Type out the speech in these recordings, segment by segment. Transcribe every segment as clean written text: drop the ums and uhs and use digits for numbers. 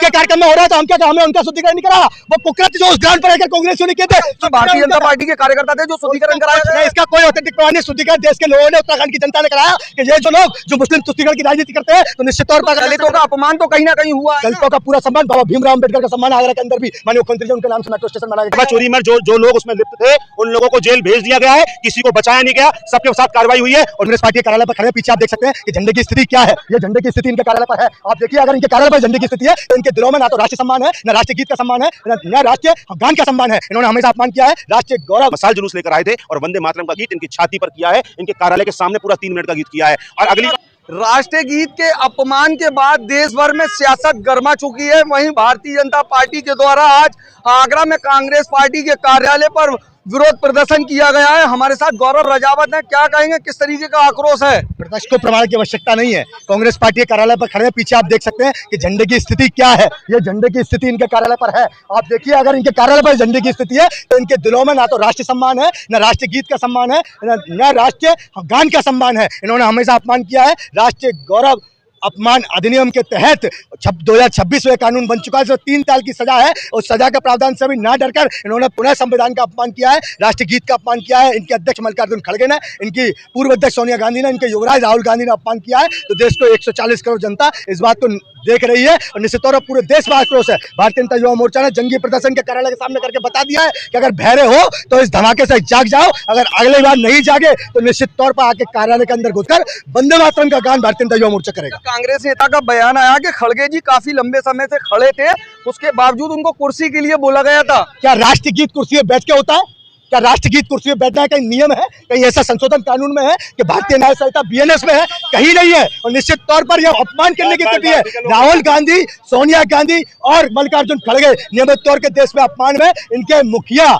उनके कार्यक्रम में हो रहा है तो हम क्या, हमें उनका शुद्धिकरण नहीं करा। वो कुकृत्य जो उस ग्राउंड पर रहकर कांग्रेस ने किए थे, तो भारतीय जनता पार्टी के कार्यकर्ता थे जो शुद्धिकरण कराया गया। इसका कोई ऑथेंटिक प्रमाण नहीं। शुद्धिकरण देश के लोगों ने, उत्तराखंड की जनता ने कराया कि ये जो लोग जो मुस्लिम तुष्टिकरण की राजनीति करते हैं तो निश्चित तौर पर दलितों का अपमान तो कहीं ना कहीं हुआ है। दलितों का पूरा सम्मान, बाबा भीमराव अम्बेडकर का सम्मान आगरा के अंदर भी माननीय मुख्यमंत्री जी उनके नाम से मेट्रो स्टेशन बनाया गया। चोरी में जो लोग उसमें लिप्त थे उन लोगों को जेल भेज दिया गया है, किसी को बचाया नहीं गया, सबके साथ कार्रवाई हुई है। और कांग्रेस पार्टी के कार्यालय पर खड़े पीछे आप देख सकते हैं कि झंडे की स्थिति क्या है। ये झंडे की स्थिति इनके कार्यालय पर है। आप देखिए, अगर इनके कार्यालय पर झंडे की स्थिति है तो इनके दिलों में ना तो राष्ट्रीय सम्मान है, न राष्ट्रीय गीत का सम्मान है, न राष्ट्रीय गान का सम्मान है। इन्होंने हमेशा अपमान किया है राष्ट्रीय गौरव। मसाल जुलूस लेकर आए थे और वंदे मातरम का गीत इनकी छाती पर किया है, इनके कार्यालय के सामने पूरा 3 मिनट का गीत किया है। और अगली राष्ट्रीय गीत के अपमान के बाद देश भर में सियासत गर्मा चुकी है। वहीं भारतीय जनता पार्टी के द्वारा आज आगरा में कांग्रेस पार्टी के कार्यालय पर विरोध प्रदर्शन किया गया है। हमारे साथ गौरव रजावत है, क्या कहेंगे, किस तरीके का आक्रोश है? प्रदर्शन को प्रमाण की आवश्यकता नहीं है। कांग्रेस पार्टी के कार्यालय पर खड़े हैं, पीछे आप देख सकते हैं कि झंडे की स्थिति क्या है। ये झंडे की स्थिति इनके कार्यालय पर है। आप देखिए, अगर इनके कार्यालय पर झंडे की स्थिति है तो इनके दिलों में ना तो राष्ट्रीय सम्मान है, न राष्ट्रीय गीत का सम्मान है, न राष्ट्रीय गान का सम्मान है। इन्होंने हमेशा अपमान किया है राष्ट्रीय गौरव अपमान अधिनियम के तहत 2026 में कानून बन चुका है, जो 3 साल की सजा है। उस सजा के प्रावधान से भी ना डरकर इन्होंने पुनः संविधान का अपमान किया है, राष्ट्रीय गीत का अपमान किया है। इनके अध्यक्ष मल्लिकार्जुन खड़गे ने, इनकी पूर्व अध्यक्ष सोनिया गांधी ने, इनके युवराज राहुल गांधी ने अपमान किया है। तो देश को 140 करोड़ जनता इस बात को देख रही है और निश्चित तौर पर पूरे देश में आक्रोश है। भारतीय जनता युवा मोर्चा ने जंगी प्रदर्शन के कार्यालय के सामने करके बता दिया है कि अगर बहरे हो तो इस धमाके से जाग जाओ, अगर अगली बार नहीं जागे तो निश्चित तौर पर आके कार्यालय के अंदर घुसकर वंदे मातरम का गान भारतीय जनता युवा मोर्चा करेगा। कांग्रेस नेता का बयान आया कि खड़गे जी काफी लंबे समय से खड़े थे, उसके बावजूद उनको कुर्सी के लिए बोला गया था। क्या राष्ट्रीय गीत कुर्सी में बैठ के होता है? क्या राष्ट्रीय गीत कुर्सी में बैठना है कहीं नियम है? कहीं ऐसा संशोधन कानून में है कि भारतीय न्याय संहिता बीएनएस में है? कहीं नहीं है। और निश्चित तौर पर यह अपमान करने की स्थिति है। राहुल गांधी, सोनिया गांधी और मल्लिकार्जुन खड़गे नियमित तौर के देश में अपमान में, इनके मुखिया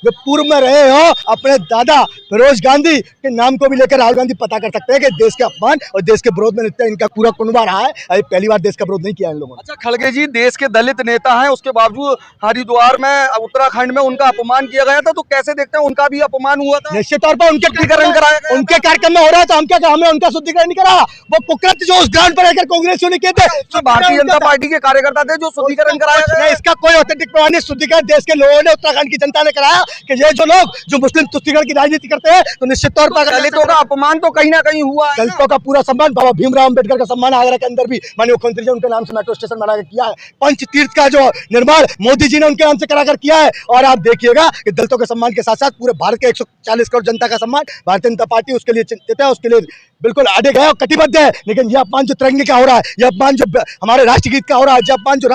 जो पूर्व में रहे हो, अपने दादा फिरोज गांधी के नाम को भी लेकर राहुल गांधी पता कर सकते हैं कि देश के अपमान और देश के विरोध में नित्य इनका पूरा कुनबा रहा है। अभी पहली बार देश का विरोध नहीं किया इन लोगों ने। अच्छा, खड़गे जी देश के दलित नेता हैं, उसके बावजूद हरिद्वार में, उत्तराखंड में उनका अपमान किया गया था, तो कैसे देखते हैं उनका भी अपमान हुआ था? निश्चित तौर पर उनके शुद्धिकरण कराया गया, उनके कार्यक्रम में हो रहा है तो हम क्या, हमें उनका शुद्धिकरण नहीं करा। वो कुकृत्य जो उस ग्राउंड पर रहकर कांग्रेस ने किए थे, तो भारतीय जनता पार्टी के कार्यकर्ता थे जो शुद्धिकरण कराया गया। इसका कोई ऑथेंटिक प्रमाण नहीं। शुद्धिकरण देश के लोगों ने, उत्तराखंड की जनता ने कराया कि ये जो लोग जो मुस्लिम तुष्टिकरण की राजनीति करते हैं तो निश्चित तौर पर दलितों का अपमान तो कहीं ना कहीं हुआ है। दलितों का पूरा सम्मान, बाबा भीमराव अम्बेडकर का सम्मान आगरा के अंदर भी माननीय मुख्यमंत्री जी उनके नाम से मेट्रो स्टेशन बनाया किया है। पंचतीर्थ का जो निर्माण मोदी जी ने उनके नाम से कराकर किया है। और आप देखिएगा कि दलितों के सम्मान के साथ साथ पूरे भारत के 140 करोड़ जनता का सम्मान भारतीय जनता पार्टी उसके लिए चिंतित है, उसके लिए बिल्कुल आगे गया और कटिबद्ध है। लेकिन यह अपमान जो तिरंगे का हो रहा है, यह अपमान जो हमारे राष्ट्रीय गीत का हो रहा है, यह अपमान जो